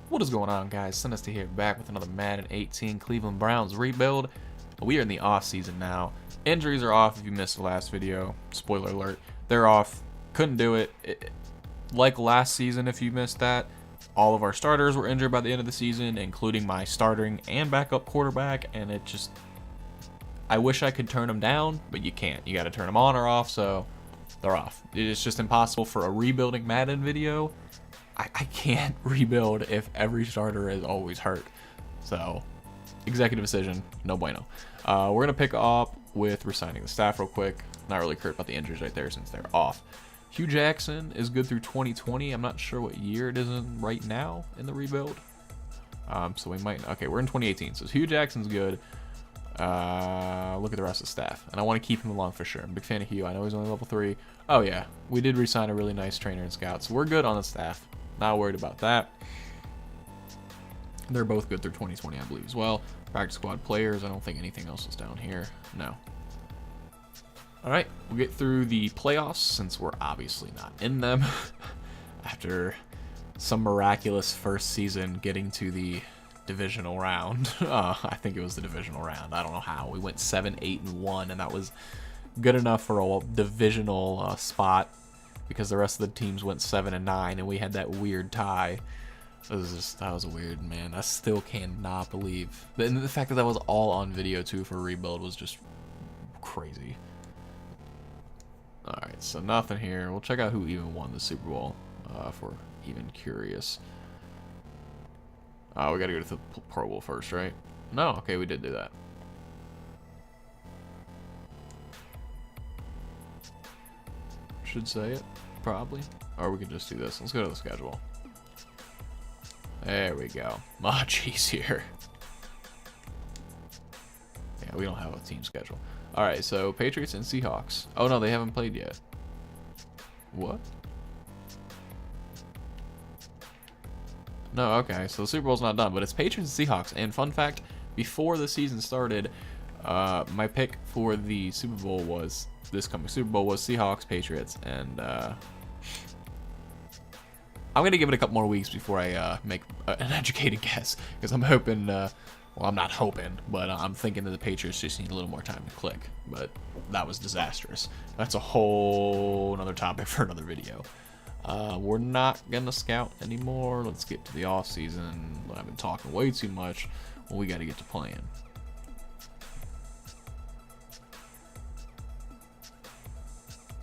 What is going on, guys? Sinister here, back with another Madden 18 Cleveland Browns rebuild. We are in the off season now. Injuries are off. If you missed the last video, spoiler alert, they're off. Couldn't do it. Like last season, if you missed that, all of our starters were injured by the end of the season, including my starting and backup quarterback, and it just, I wish I could turn them down, but you can't. You got to turn them on or off, so they're off. It's just impossible for a rebuilding Madden video. I can't rebuild if every starter is always hurt. So, executive decision, no bueno. We're going to pick up with resigning the staff real quick. Not really curt about the injuries right there since they're off. Hugh Jackson is good through 2020. I'm not sure what year it is in right now in the rebuild. So we might, okay, we're in 2018. So Hugh Jackson's good. Look at the rest of the staff. And I want to keep him along for sure. I'm a big fan of Hugh. I know he's only level 3. Oh yeah, we did resign a really nice trainer and scout. So we're good on the staff. Not worried about that. They're both good through 2020, I believe, as well. Practice squad players. I don't think anything else is down here. No. All right, we'll get through the playoffs since we're obviously not in them. After some miraculous first season getting to the divisional round. I think it was the divisional round. I don't know how. We went 7-8-1, and that was good enough for a divisional spot, because the rest of the teams went 7-9, and we had that weird tie. That was weird, man. I still cannot believe. And the fact that that was all on video too for a rebuild was just crazy. All right, so nothing here. We'll check out who even won the Super Bowl if we're even curious. We got to go to the Pro Bowl first, right? No, okay, we did do that. Should say it, probably. Or we could just do this. Let's go to the schedule. There we go. Much easier. Yeah, we don't have a team schedule. All right, so Patriots and Seahawks. Oh no, they haven't played yet. What? No, okay, so the Super Bowl's not done, but it's Patriots and Seahawks. And fun fact, before the season started, my pick for the Super Bowl was, this coming Super Bowl was Seahawks, Patriots, and I'm going to give it a couple more weeks before I make an educated guess, because I'm hoping, well, I'm not hoping, but I'm thinking that the Patriots just need a little more time to click, but that was disastrous. That's a whole another topic for another video. We're not going to scout anymore. Let's get to the off season. I've been talking way too much. Well, we got to get to playing.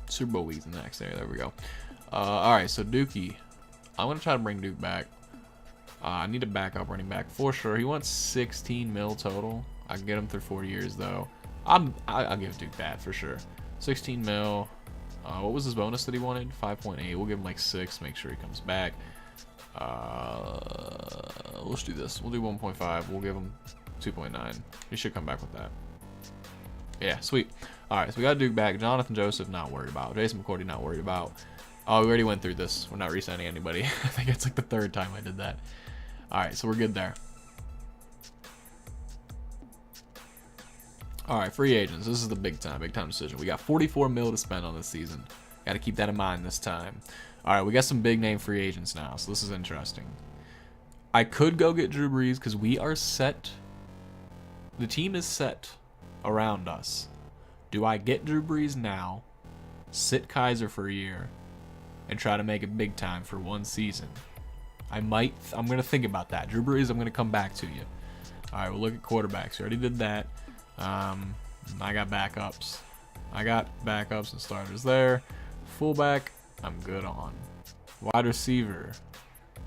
Super Bowl week's next. There we go. All right, so Dookie. I'm going to try to bring Duke back. I need a backup running back for sure. He wants 16 mil total. I can get him through 4 years, though. I'll give Duke that for sure. 16 mil. What was his bonus that he wanted? 5.8. We'll give him like 6. Make sure he comes back. Let's do this. We'll do 1.5. We'll give him 2.9. He should come back with that. Yeah, sweet. All right, so we got Duke back. Jonathan Joseph, not worried about. Jason McCourty, not worried about. Oh, we already went through this. We're not re-signing anybody. I think it's like the 3rd time I did that. All right, so we're good there. All right, free agents. This is the big time decision. We got 44 mil to spend on this season. Got to keep that in mind this time. All right, we got some big name free agents now, so this is interesting. I could go get Drew Brees because we are set. The team is set around us. Do I get Drew Brees now, sit Kaiser for a year, and try to make it big time for 1 season? I'm going to think about that. Drew Brees, I'm going to come back to you. All right, we'll look at quarterbacks. We already did that. I got backups. I got backups and starters there. Fullback, I'm good on. Wide receiver,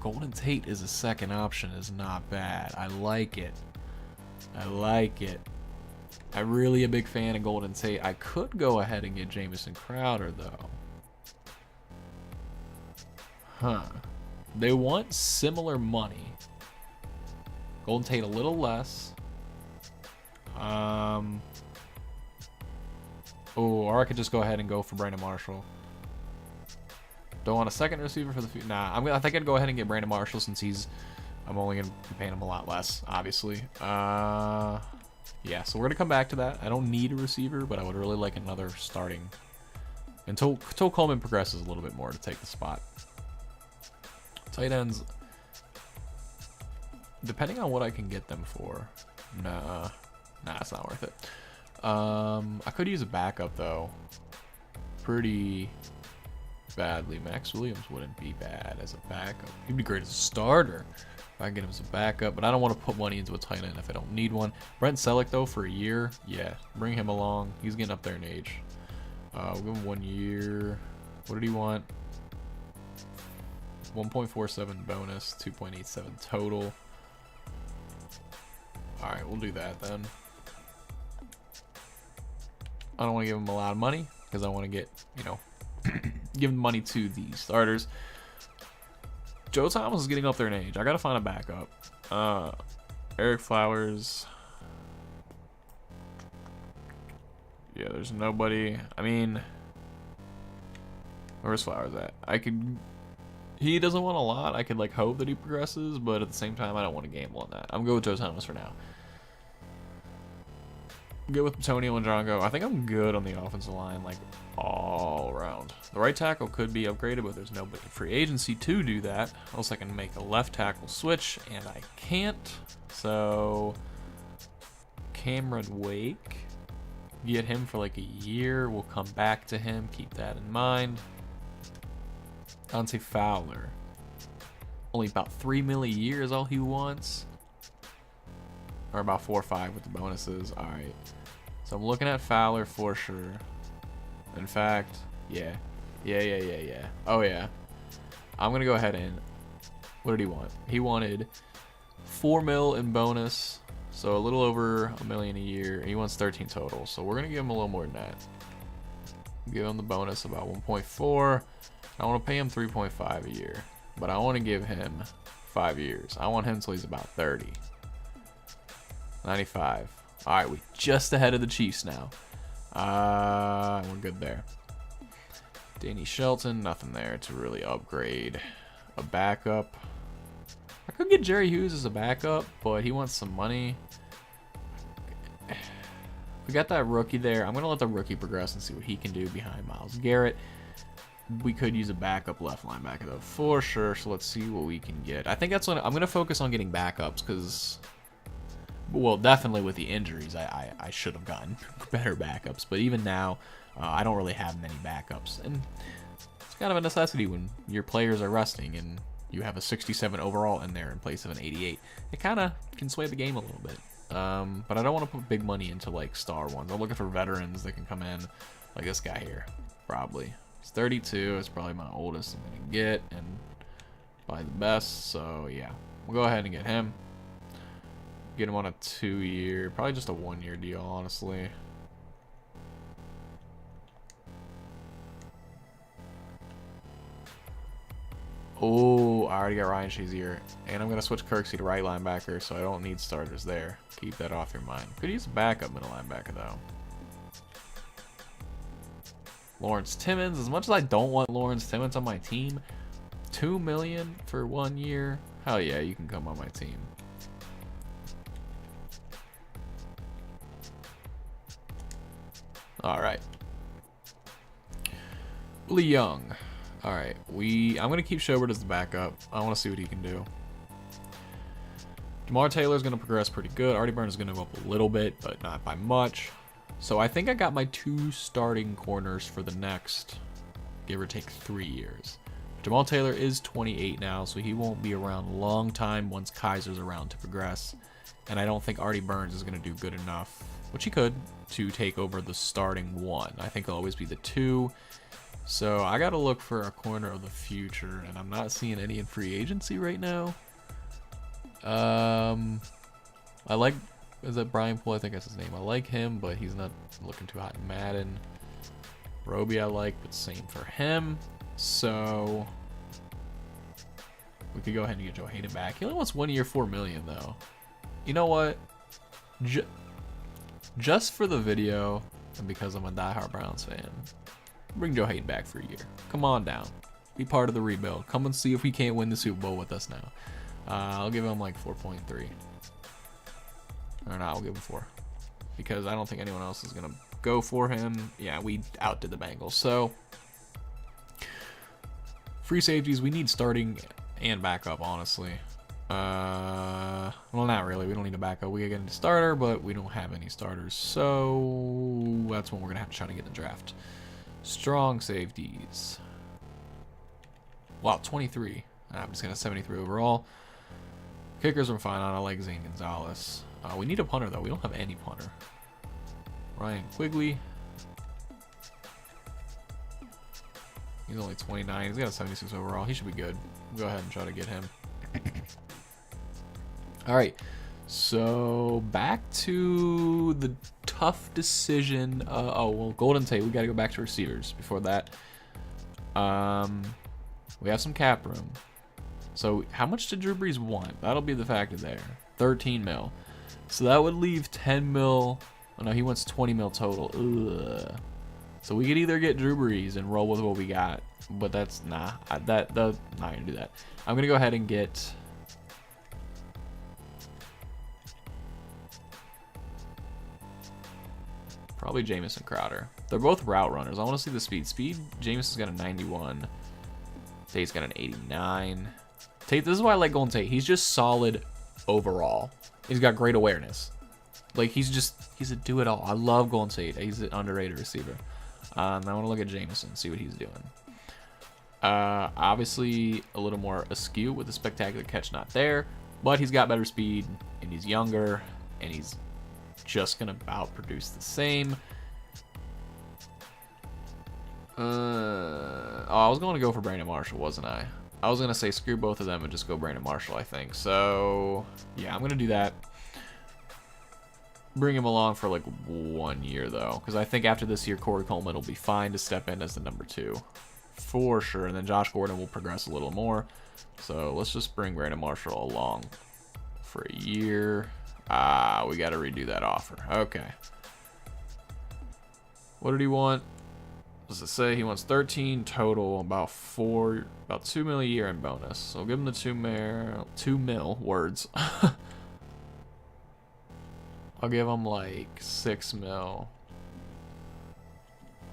Golden Tate is a second option. Is not bad. I like it. I like it. I'm really a big fan of Golden Tate. I could go ahead and get Jamison Crowder, though. Huh. They want similar money. Golden Tate a little less. Oh, or I could just go ahead and go for Brandon Marshall. Don't want a second receiver for the future. Nah, I think I'd go ahead and get Brandon Marshall since I'm only gonna be paying him a lot less, obviously. Yeah, so we're gonna come back to that. I don't need a receiver, but I would really like another starting until Coleman progresses a little bit more to take the spot. Tight ends. depending on what I can get them for. Nah, it's not worth it. I could use a backup though. Pretty badly. Max Williams wouldn't be bad as a backup. He'd be great as a starter if I can get him as a backup, but I don't want to put money into a tight end if I don't need one. Brent Selleck though, for a year, yeah, bring him along. He's getting up there in age. We'll give him 1 year. What did he want? 1.47 bonus, 2.87 total. Alright, we'll do that then. I don't want to give him a lot of money because I want to get, you know, give money to the starters. Joe Thomas is getting up there in age. I got to find a backup. Eric Flowers. Yeah, there's nobody. I mean, where's Flowers at? I could. He doesn't want a lot. I could like hope that he progresses, but at the same time, I don't want to gamble on that. I'm good with Joe Thomas for now. Good with Antonio and Drongo. I think I'm good on the offensive line, like all around. The right tackle could be upgraded, but there's nobody free agency to do that. Else I can make a left tackle switch, and I can't. So Cameron Wake, get him for like a year. We'll come back to him. Keep that in mind. Dante Fowler, only about $3 million a year is all he wants. Or about 4 or 5 with the bonuses. All right. So I'm looking at Fowler for sure. In fact, yeah. Oh yeah. I'm gonna go ahead and. What did he want? He wanted 4 mil in bonus, so a little over $1 million a year. And he wants 13 total. So we're gonna give him a little more than that. Give him the bonus about 1.4. I want to pay him 3.5 a year, but I want to give him 5 years. I want him until he's about 30. 95. All right, we're just ahead of the Chiefs now. We're good there. Danny Shelton, nothing there to really upgrade. A backup. I could get Jerry Hughes as a backup, but he wants some money. We got that rookie there. I'm going to let the rookie progress and see what he can do behind Myles Garrett. We could use a backup left linebacker though, for sure. So let's see what we can get. I think that's what I'm going to focus on, getting backups, because, well, definitely with the injuries, I should have gotten better backups. But even now, I don't really have many backups. And it's kind of a necessity when your players are resting and you have a 67 overall in there in place of an 88. It kind of can sway the game a little bit. But I don't want to put big money into like star ones. I'm looking for veterans that can come in, like this guy here, probably. He's 32. It's probably my oldest I'm gonna get, and probably the best. So yeah, we'll go ahead and get him. Get him on a 2-year, probably just a 1-year deal, honestly. Oh, I already got Ryan Shazier, and I'm gonna switch Kirksey to right linebacker, so I don't need starters there. Keep that off your mind. Could use a backup middle linebacker though. Lawrence Timmons. As much as I don't want Lawrence Timmons on my team, $2 million for 1 year. Hell yeah, you can come on my team. All right. Willie Young. All right, I'm gonna keep Schobert as the backup. I want to see what he can do. Jamar Taylor's gonna progress pretty good. Artie Burns is gonna go up a little bit, but not by much. So I think I got my 2 starting corners for the next, give or take, 3 years. Jamal Taylor is 28 now, so he won't be around a long time once Kaiser's around to progress. And I don't think Artie Burns is going to do good enough, which he could, to take over the starting 1. I think he'll always be the 2. So I got to look for a corner of the future, and I'm not seeing any in free agency right now. I like, is that Brian Poole? I think that's his name. I like him, but he's not looking too hot in Madden. Roby I like, but same for him. So we could go ahead and get Joe Hayden back. He only wants 1 year, $4 million though. You know what? Just for the video, and because I'm a diehard Browns fan, bring Joe Hayden back for a year. Come on down. Be part of the rebuild. Come and see if we can't win the Super Bowl with us now. I'll give him like 4.3. Or no, I'll give him 4. Because I don't think anyone else is going to go for him. Yeah, we outdid the Bengals. So, free safeties, we need starting and backup, honestly. Well, not really. We don't need a backup. We can get into starter, but we don't have any starters. So that's when we're going to have to try to get in the draft. Strong safeties. Wow, 23. I'm just going to 73 overall. Kickers are fine on. I like Zane Gonzalez. We need a punter, though. We don't have any punter. Ryan Quigley. He's only 29. He's got a 76 overall. He should be good. We'll go ahead and try to get him. All right. So back to the tough decision. Oh, well, Golden Tate. We got to go back to receivers before that. We have some cap room. So how much did Drew Brees want? That'll be the factor there. 13 mil. So that would leave 10 mil. Oh, no, he wants 20 mil total. Ugh. So we could either get Drew Brees and roll with what we got, but that's not gonna do that. I'm gonna go ahead and get probably Jamison Crowder. They're both route runners. I want to see the speed. Speed, Jamison's got a 91. Tate's got an 89. Tate, this is why I like Golden Tate. He's just solid overall. He's got great awareness. Like, he's a do-it-all. I love Golden Tate. He's an underrated receiver. I want to look at Jamison, see what he's doing. Obviously, a little more askew with the spectacular catch not there, but he's got better speed, and he's younger, and he's just going to about produce the same. I was going to go for Brandon Marshall, wasn't I? I was going to say screw both of them and just go Brandon Marshall, I think. So, yeah, I'm going to do that. Bring him along for like 1 year, though, because I think after this year, Corey Coleman will be fine to step in as the number 2. For sure. And then Josh Gordon will progress a little more. So let's just bring Brandon Marshall along for a year. We got to redo that offer. Okay. What did he want? What does it say? He wants 13 total, about 2 mil a year in bonus. So we'll give him the 2 mil words. I'll give him like 6 mil.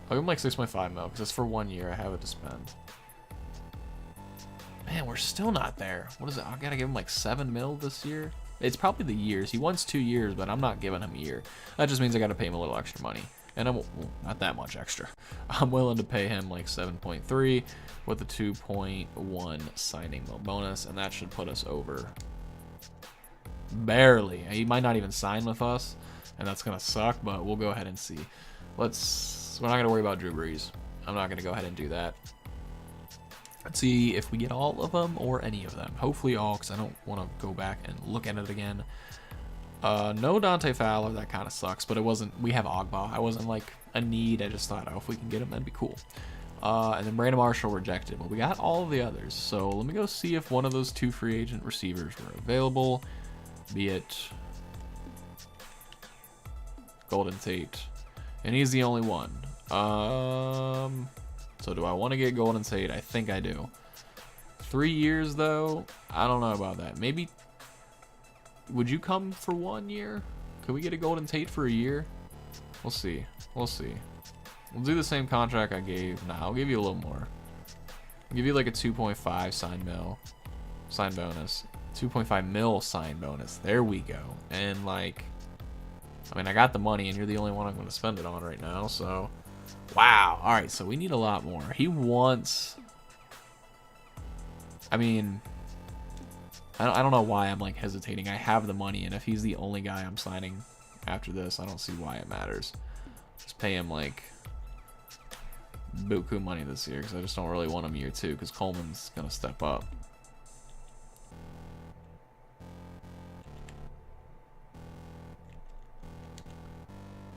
I'll give him like 6.5 mil because it's for 1 year. I have it to spend. Man, we're still not there. What is it? I gotta give him like 7 mil this year. It's probably the years. He wants 2 years, but I'm not giving him a year. That just means I gotta pay him a little extra money. And I'm not that much extra. I'm willing to pay him like 7.3 with a 2.1 signing mil bonus, and that should put us over. Barely. He might not even sign with us, and that's gonna suck, but we'll go ahead and see. We're not gonna worry about Drew Brees. I'm not gonna go ahead and do that. Let's see if we get all of them or any of them. Hopefully all, because I don't want to go back and look at it again. No Dante Fowler. That kind of sucks, but it wasn't. We have Ogba. I wasn't like a need. I just thought, oh, if we can get him, that'd be cool. And then Brandon Marshall rejected, but we got all of the others. So let me go see if one of those 2 free agent receivers were available. Be it Golden Tate, and he's the only one. So do I want to get Golden Tate? I think I do. 3 years though, I don't know about that. Maybe would you come for 1 year? Could we get a Golden Tate for a year? We'll see. We'll see. We'll do the same contract I gave. Nah, I'll give you a little more. I'll give you like a 2.5 sign bonus. 2.5 mil sign bonus. There we go. And like, I mean, I got the money and you're the only one I'm going to spend it on right now. So, wow. All right. So we need a lot more. He wants, I mean, I don't know why I'm like hesitating. I have the money, and if he's the only guy I'm signing after this, I don't see why it matters. Just pay him like buku money this year, because I just don't really want him year 2, because Coleman's going to step up.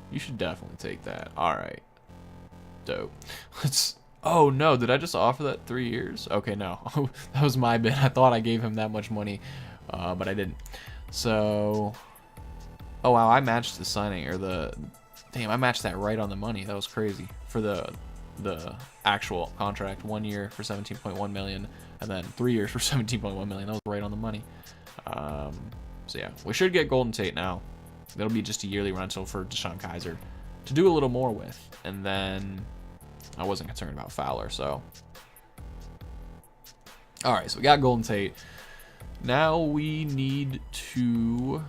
You should definitely take that. All right. Dope. Oh, no. Did I just offer that 3 years? Okay, no. That was my bid. I thought I gave him that much money, but I didn't. So, oh, wow. I matched the signing, or damn, I matched that right on the money. That was crazy. For the actual contract. 1 year for 17.1 million, and then 3 years for 17.1 million. That was right on the money. So, yeah. We should get Golden Tate now. That'll be just a yearly rental for Deshaun Kaiser to do a little more with. And then I wasn't concerned about Fowler, so. All right, so we got Golden Tate. Now we need to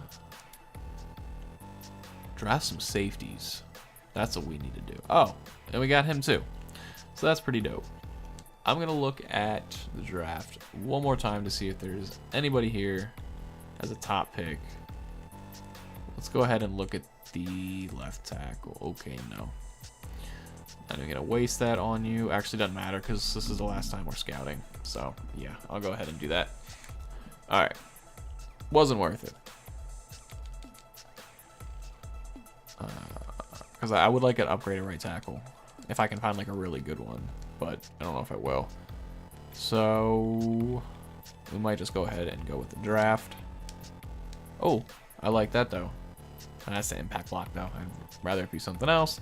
draft some safeties. That's what we need to do. Oh, and we got him too. So that's pretty dope. I'm going to look at the draft one more time to see if there's anybody here as a top pick. Let's go ahead and look at the left tackle. Okay, no. I'm going to waste that on you. Actually, doesn't matter because this is the last time we're scouting. So, yeah, I'll go ahead and do that. All right. Wasn't worth it. Because I would like an upgraded right tackle if I can find like a really good one, but I don't know if I will. So we might just go ahead and go with the draft. Oh, I like that though. That's the impact block though. I'd rather it be something else.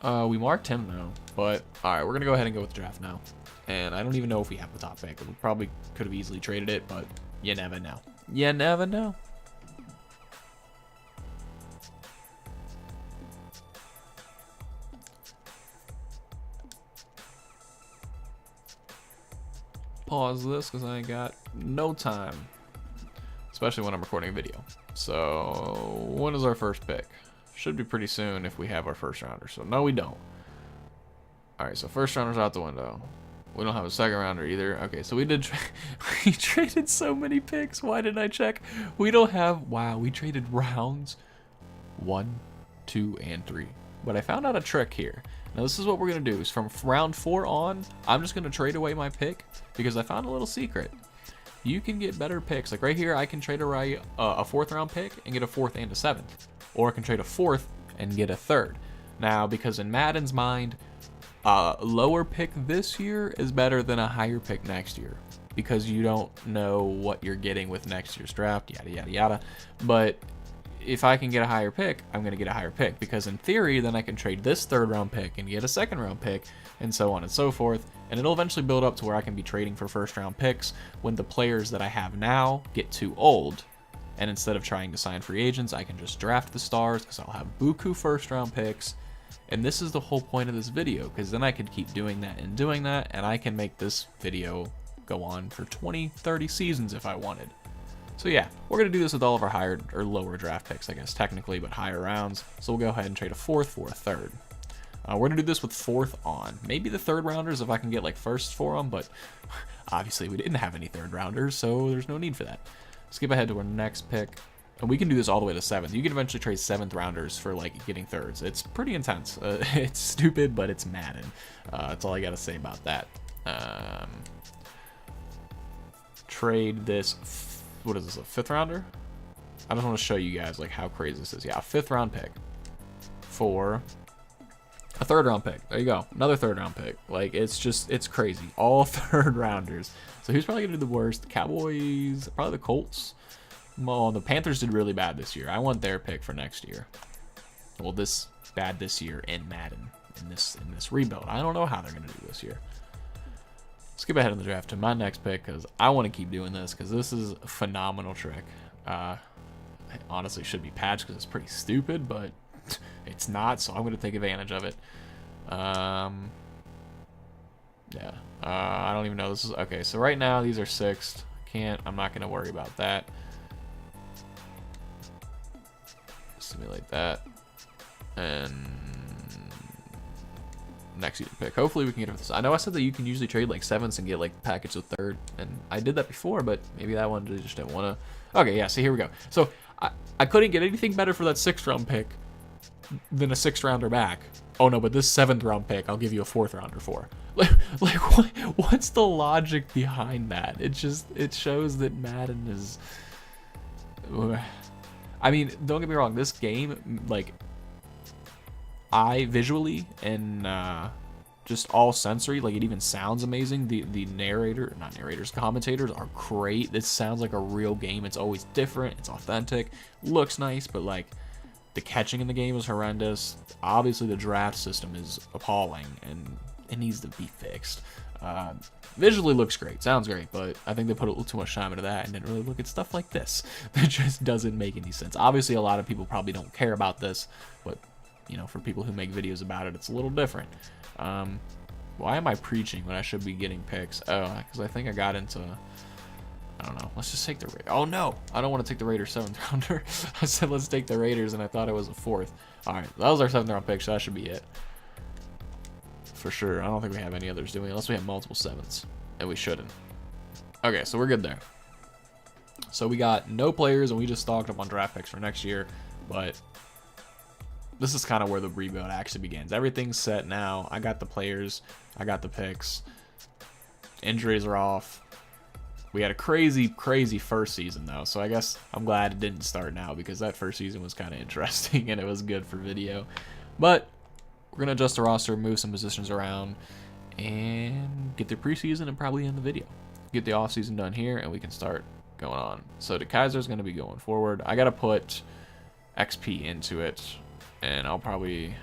We marked him though, but all right, we're gonna go ahead and go with the draft now. And I don't even know if we have the top pick. We probably could have easily traded it, but you never know. You never know. Pause this because I ain't got no time, especially when I'm recording a video. So when is our first pick? Should be pretty soon if we have our first rounder. So no, we don't. All right, so first rounder's out the window. We don't have a second rounder either. Okay, so we did we traded so many picks. Why didn't I check? We don't have, wow, we traded rounds 1, 2, and 3. But I found out a trick here. Now this is what we're gonna do. Is from round 4 on, I'm just gonna trade away my pick because I found a little secret. You can get better picks. Like right here, I can trade away a 4th round pick and get a 4th and a 7th, or I can trade a 4th and get a 3rd. Now, because in Madden's mind, a lower pick this year is better than a higher pick next year because you don't know what you're getting with next year's draft, yada yada yada. But if I can get a higher pick, I'm going to get a higher pick because in theory, then I can trade this 3rd round pick and get a 2nd round pick and so on and so forth. And it'll eventually build up to where I can be trading for 1st round picks when the players that I have now get too old. And instead of trying to sign free agents, I can just draft the stars because I'll have buku 1st round picks. And this is the whole point of this video because then I could keep doing that and I can make this video go on for 20, 30 seasons if I wanted. So yeah, we're going to do this with all of our higher or lower draft picks, I guess, technically, but higher rounds. So we'll go ahead and trade a 4th for a 3rd. We're going to do this with 4th on. Maybe the 3rd rounders if I can get like 1st for them, but obviously we didn't have any 3rd rounders, so there's no need for that. Skip ahead to our next pick. And we can do this all the way to 7th. You can eventually trade 7th rounders for like getting 3rds. It's pretty intense. It's stupid, but it's Madden. That's all I got to say about that. Trade this. What is this, a 5th rounder? I just want to show you guys like how crazy this is. Yeah, a 5th round pick for a 3rd round pick. There you go, another 3rd round pick. Like it's crazy. All 3rd rounders. So who's probably gonna do the worst? The Cowboys, probably the Colts. Well, the Panthers did really bad this year. I want their pick for next year. Well, this bad this year in Madden in this rebuild. I don't know how they're gonna do this year. Skip ahead in the draft to my next pick because I want to keep doing this because this is a phenomenal trick. I honestly should be patched because it's pretty stupid, but it's not, so I'm going to take advantage of it. Yeah. I don't even know. This is okay. So right now these are 6th. I'm not going to worry about that. Simulate that. And next season pick. Hopefully we can get it with this. I know I said that you can usually trade like 7ths and get like package of 3rd, and I did that before, but maybe that one just didn't want to. Okay, yeah, so here we go. So I couldn't get anything better for that 6th round pick than a 6th rounder back. Oh no, but this 7th round pick I'll give you a 4th rounder for. Like what's the logic behind that? It shows that Madden is, I mean, don't get me wrong, this game, like, visually and just all sensory, like it even sounds amazing. The commentators are great. This sounds like a real game. It's always different, it's authentic, looks nice, but like the catching in the game is horrendous. Obviously the draft system is appalling and it needs to be fixed. Visually looks great, sounds great, but I think they put a little too much time into that and didn't really look at stuff like this that just doesn't make any sense. Obviously a lot of people probably don't care about this, but you know, for people who make videos about it, it's a little different. Why am I preaching when I should be getting picks? Oh, because I think I got into I don't know. Let's just take the Raiders. Oh, no. I don't want to take the Raiders 7th rounder. I said let's take the Raiders, and I thought it was a 4th. All right. That was our 7th round pick, so that should be it. For sure. I don't think we have any others, do we? Unless we have multiple 7s. And we shouldn't. Okay, so we're good there. So we got no players, and we just stocked up on draft picks for next year. But this is kind of where the rebuild actually begins. Everything's set now. I got the players. I got the picks. Injuries are off. We had a crazy, crazy first season, though. So I guess I'm glad it didn't start now because that first season was kind of interesting and it was good for video. But we're going to adjust the roster, move some positions around, and get the preseason and probably end the video. Get the offseason done here, and we can start going on. So the Kaiser's going to be going forward. I got to put XP into it, and I'll probably...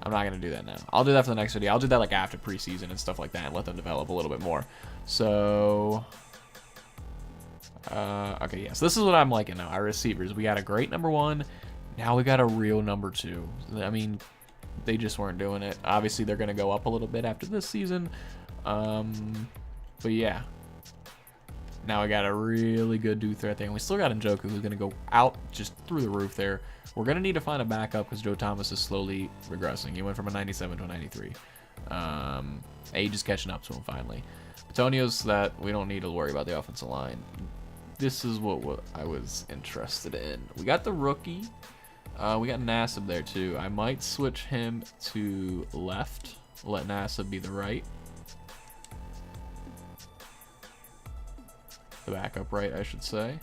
I'm not going to do that now. I'll do that for the next video. I'll do that like after preseason and stuff like that and let them develop a little bit more. So, okay, yes. This is what I'm liking now. Our receivers. We got a great number 1. Now we got a real number 2. I mean, they just weren't doing it. Obviously, they're going to go up a little bit after this season. But yeah. Now we got a really good dude threat thing. We still got Njoku, who's going to go out just through the roof there. We're going to need to find a backup because Joe Thomas is slowly regressing. He went from a 97 to a 93. Age is catching up to him finally. Petonio's that we don't need to worry about the offensive line. This is what I was interested in. We got the rookie. We got Nassib there too. I might switch him to left. Let Nassib be the right. The backup right, I should say.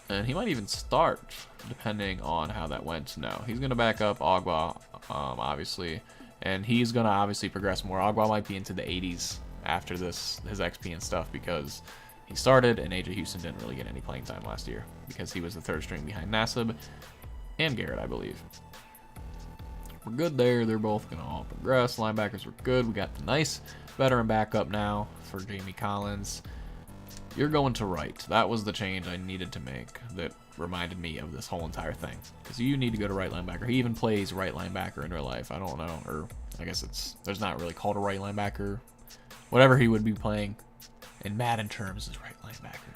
And he might even start, depending on how that went. No, he's going to back up Agba, obviously. And he's going to obviously progress more. Agba might be into the 80s after this, his XP and stuff, because he started, and AJ Houston didn't really get any playing time last year, because he was the 3rd string behind Nassib and Garrett, I believe. We're good there. They're both going to all progress. Linebackers were good. We got the nice veteran backup now for Jamie Collins. You're going to right. That was the change I needed to make that reminded me of this whole entire thing. Because you need to go to right linebacker. He even plays right linebacker in real life. I don't know. Or I guess there's not really called a right linebacker. Whatever he would be playing in Madden terms is right linebacker.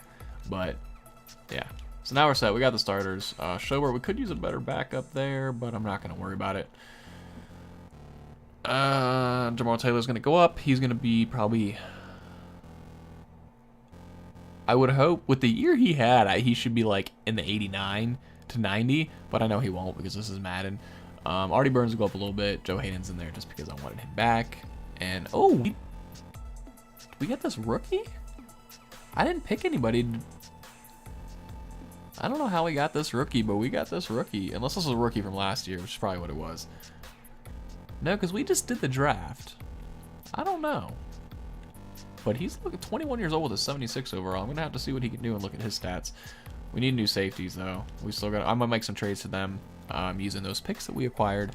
But yeah. So now we're set. We got the starters. Schobert, we could use a better backup there, but I'm not going to worry about it. Jamal Taylor's going to go up. He's going to be probably... I would hope with the year he had, he should be like in the 89 to 90, but I know he won't because this is Madden. Artie Burns will go up a little bit. Joe Hayden's in there just because I wanted him back. And, oh, did we get this rookie? I didn't pick anybody. I don't know how we got this rookie, but we got this rookie. Unless this was a rookie from last year, which is probably what it was. No, because we just did the draft. I don't know. But he's 21 years old with a 76 overall. I'm going to have to see what he can do and look at his stats. We need new safeties, though. We still got. I'm going to make some trades to them using those picks that we acquired.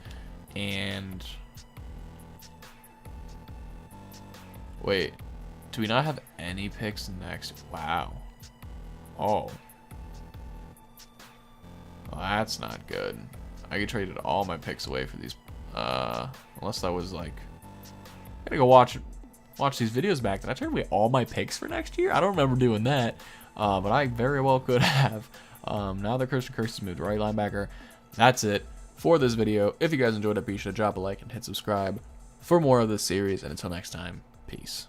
And... wait. Do we not have any picks next? Wow. Oh. Well, that's not good. I could traded all my picks away for these. Unless that was like... I gotta go watch these videos back. Did I trade away all my picks for next year? I don't remember doing that. But I very well could have. Now that Christian Kirsty's moved to right linebacker. That's it for this video. If you guys enjoyed it, be sure to drop a like and hit subscribe for more of this series. And until next time, peace.